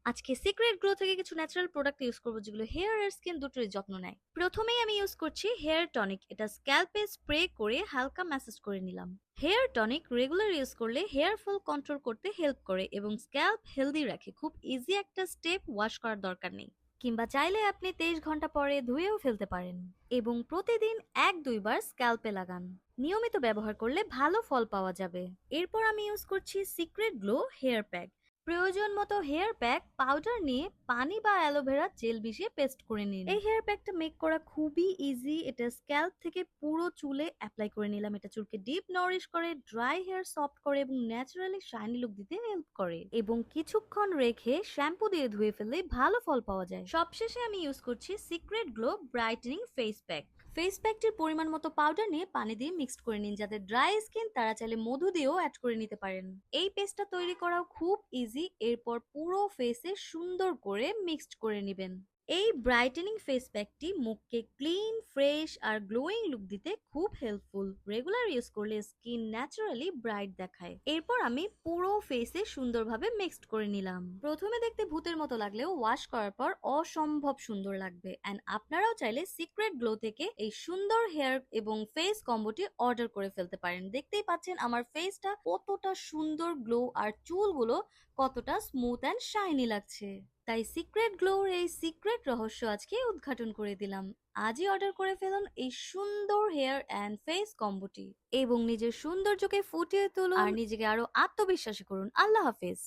আজকে secret glow থেকে কিছু ন্যাচারাল প্রোডাক্ট ইউজ করবো যেগুলো হেয়ার আর স্কিন দুটোরই যত্ন নেয়। প্রথমেই আমি ইউজ করছি হেয়ার টনিক। এটা স্ক্যাল্পে স্প্রে করে হালকা ম্যাসাজ করে নিলাম। হেয়ার টনিক রেগুলার ইউজ করলে হেয়ার ফল কন্ট্রোল করতে হেল্প করে এবং স্ক্যাল্প হেলদি রাখে। খুব ইজি একটা স্টেপ, ওয়াশ করার দরকার নেই। কিংবা চাইলে আপনি 23 ঘন্টা পরে ধুয়েও ফেলতে পারেন। এবং প্রতিদিন 1-2 বার স্ক্যাল্পে লাগান। নিয়মিত ব্যবহার করলে ভালো ফল পাওয়া যাবে। এরপর আমি ইউজ করছি সিক্রেট গ্লো হেয়ার প্যাক। প্রয়োজন মতো হেয়ার প্যাক পাউডার নিয়ে পানি বা অ্যালোভেরা জেল মিশিয়ে পেস্ট করে নিন। এই হেয়ার প্যাকটা মেক করা খুবই ইজি। এটা স্ক্যাল্প থেকে পুরো চুলে অ্যাপ্লাই করে নিলাম। এটা চুলকে ডিপ নরিশ করে, ড্রাই হেয়ার সফট করে এবং ন্যাচারালি শাইনি লুক দিতে হেল্প করে। এবং কিছুক্ষণ রেখে শ্যাম্পু দিয়ে ধুয়ে ফেললে ভালো ফল পাওয়া যায়। সবশেষে আমি ইউজ করছি secret glow brightening face pack. Face প্যাকটির পরিমাণ মতো পাউডার নিয়ে পানি দিয়ে মিক্সড করে নিন। যাদের ড্রাই স্কিন তারা চাইলে মধু দিয়েও অ্যাড করে নিতে পারেন। এই পেস্টটা তৈরি করাও খুব ইজি। এরপর পুরো ফেসে সুন্দর করে মিক্সড করে নেবেন। এই ব্রাইটেনিং ফেস প্যাকটি মুখকে ক্লিন, ফ্রেশ আর গ্লোয়িং লুক দিতে খুব হেল্পফুল। রেগুলার ইউজ করলে স্কিন ন্যাচারালি ব্রাইট দেখায়। এরপর আমি পুরো ফেসে সুন্দরভাবে মিক্সড করে নিলাম। প্রথমে দেখতে ভূতের মতো লাগলেও ওয়াশ করার পর অসম্ভব সুন্দর লাগবে। এন্ড আপনারাও চাইলে সিক্রেট গ্লো থেকে এই সুন্দর হেয়ার এবং ফেস কম্বোটি অর্ডার করে ফেলতে পারেন। দেখতেই পাচ্ছেন আমার ফেসটা কতটা সুন্দর গ্লো আর চুলগুলো কতটা স্মুথ অ্যান্ড শাইনি লাগছে। তাই সিক্রেট গ্লোর এই সিক্রেট রহস্য আজকে উদ্ঘাটন করে দিলাম। আজই অর্ডার করে ফেলুন এই সুন্দর হেয়ার অ্যান্ড ফেস কম্বোটি এবং নিজের সৌন্দর্যকে ফুটিয়ে তুলুন আর নিজেকে আরো আত্মবিশ্বাসী করুন। আল্লাহ হাফেজ।